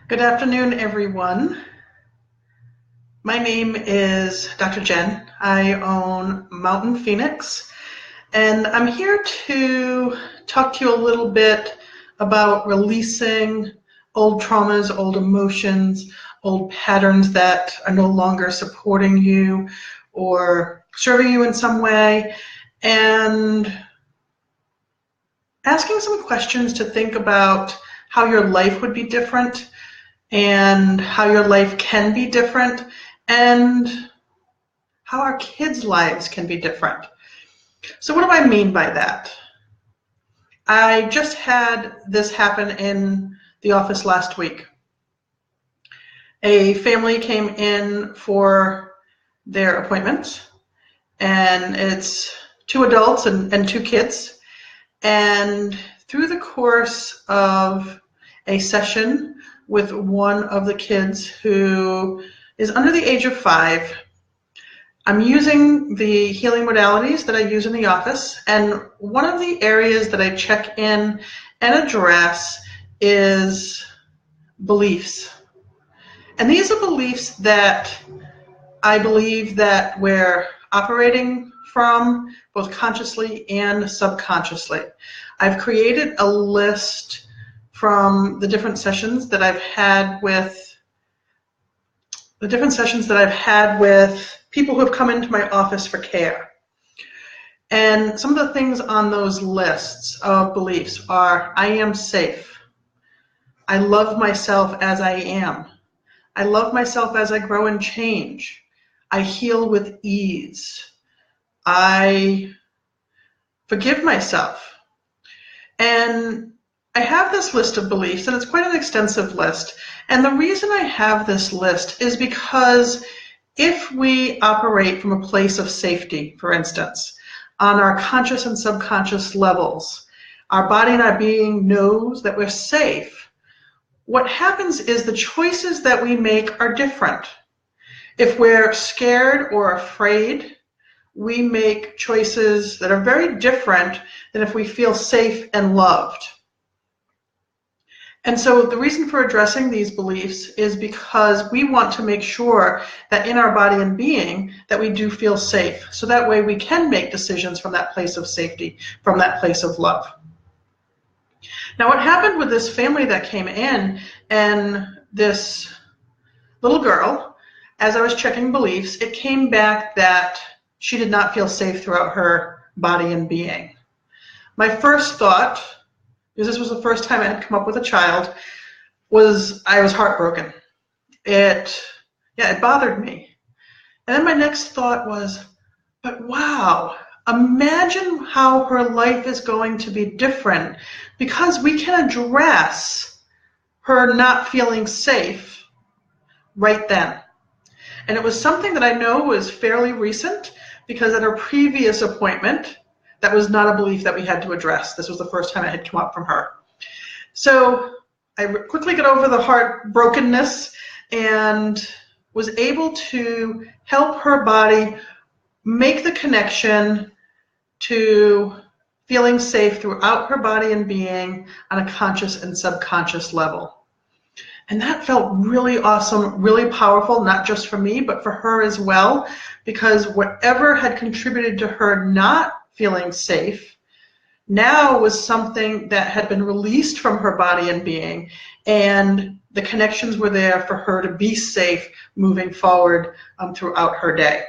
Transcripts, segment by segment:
Good afternoon, everyone. My name is Dr. Jenn. I own Mountain Phoenix, and I'm here to talk to you a little bit about releasing old traumas, old emotions, old patterns that are no longer supporting you or serving you in some way, and asking some questions to think about how your life would be different and how your life can be different, and how our kids' lives can be different. So what do I mean by that? I just had this happen in the office last week. A family came in for their appointment, and it's two adults and two kids. And through the course of a session with one of the kids who is under the age of 5, I'm using the healing modalities that I use in the office, and one of the areas that I check in and address is beliefs. And these are beliefs that I believe that we're operating from both consciously and subconsciously. I've created a list from the different sessions that I've had with people who have come into my office for care. And some of the things on those lists of beliefs are: I am safe. I love myself as I am. I love myself as I grow and change. I heal with ease. I forgive myself. And I have this list of beliefs, and it's quite an extensive list. And the reason I have this list is because if we operate from a place of safety, for instance, on our conscious and subconscious levels, our body and our being knows that we're safe. What happens is the choices that we make are different. If we're scared or afraid, we make choices that are very different than if we feel safe and loved. And so the reason for addressing these beliefs is because we want to make sure that in our body and being that we do feel safe. So that way we can make decisions from that place of safety, from that place of love. Now, what happened with this family that came in, and this little girl, as I was checking beliefs, it came back that she did not feel safe throughout her body and being. My first thought, because this was the first time I had come up with a child, was I was heartbroken. It bothered me. And then my next thought was, but wow, imagine how her life is going to be different because we can address her not feeling safe right then. And it was something that I know was fairly recent, because at our previous appointment, that was not a belief that we had to address. This was the first time it had come up from her. So I quickly got over the heartbrokenness and was able to help her body make the connection to feeling safe throughout her body and being on a conscious and subconscious level. And that felt really awesome, really powerful, not just for me, but for her as well, because whatever had contributed to her not feeling safe now was something that had been released from her body and being, and the connections were there for her to be safe moving forward throughout her day.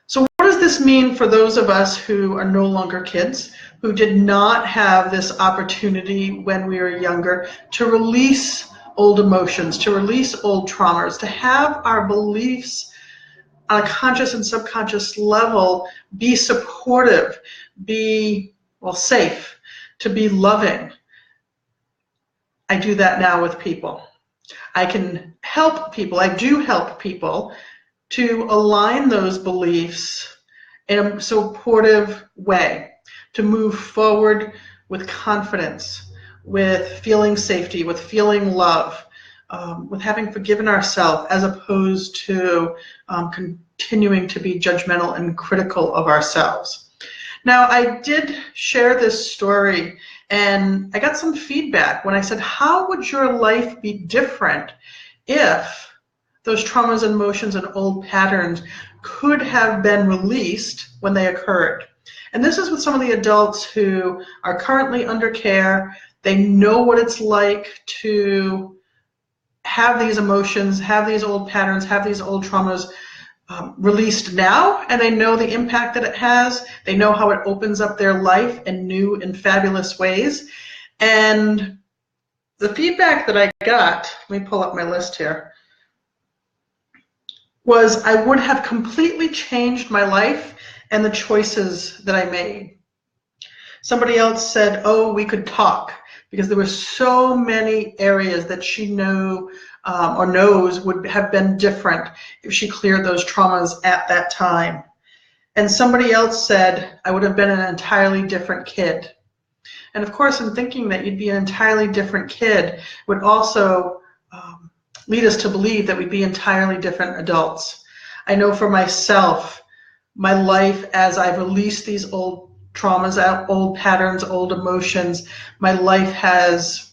So what does this mean for those of us who are no longer kids, who did not have this opportunity when we were younger to release old emotions, to release old traumas, to have our beliefs on a conscious and subconscious level be supportive, be, safe, to be loving? I do that now with people. I can help people, I do help people to align those beliefs in a supportive way, to move forward with confidence, with feeling safety, with feeling love, with having forgiven ourselves, as opposed to continuing to be judgmental and critical of ourselves. Now, I did share this story, And I got some feedback when I said, how would your life be different if those traumas and emotions and old patterns could have been released when they occurred? And this is with some of the adults who are currently under care. They know what it's like to have these emotions, have these old patterns, have these old traumas released now, and they know the impact that it has. They know how it opens up their life in new and fabulous ways. And the feedback that I got, let me pull up my list here, was I would have completely changed my life and the choices that I made. Somebody else said, oh, we could talk, because there were so many areas that she knew or knows would have been different if she cleared those traumas at that time. And somebody else said, I would have been an entirely different kid. And of course, in thinking that you'd be an entirely different kid would also lead us to believe that we'd be entirely different adults. I know for myself, my life as I've released these old traumas out, old patterns, old emotions, my life has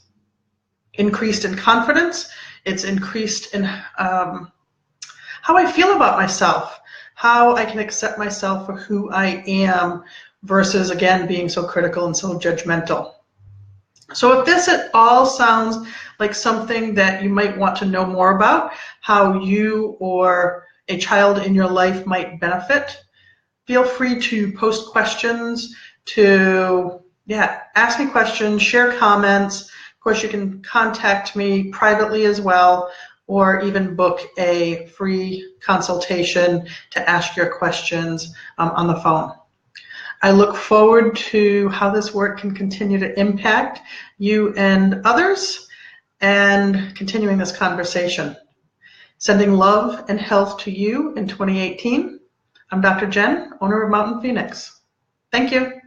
increased in confidence. It's increased in how I feel about myself, how I can accept myself for who I am versus, again, being so critical and so judgmental. So if this at all sounds like something that you might want to know more about, how you or a child in your life might benefit, feel free to post questions, to ask me questions, share comments. Of course, you can contact me privately as well, or even book a free consultation to ask your questions on the phone. I look forward to how this work can continue to impact you and others, and continuing this conversation. Sending love and health to you in 2018. I'm Dr. Jenn, owner of Mountain Phoenix. Thank you.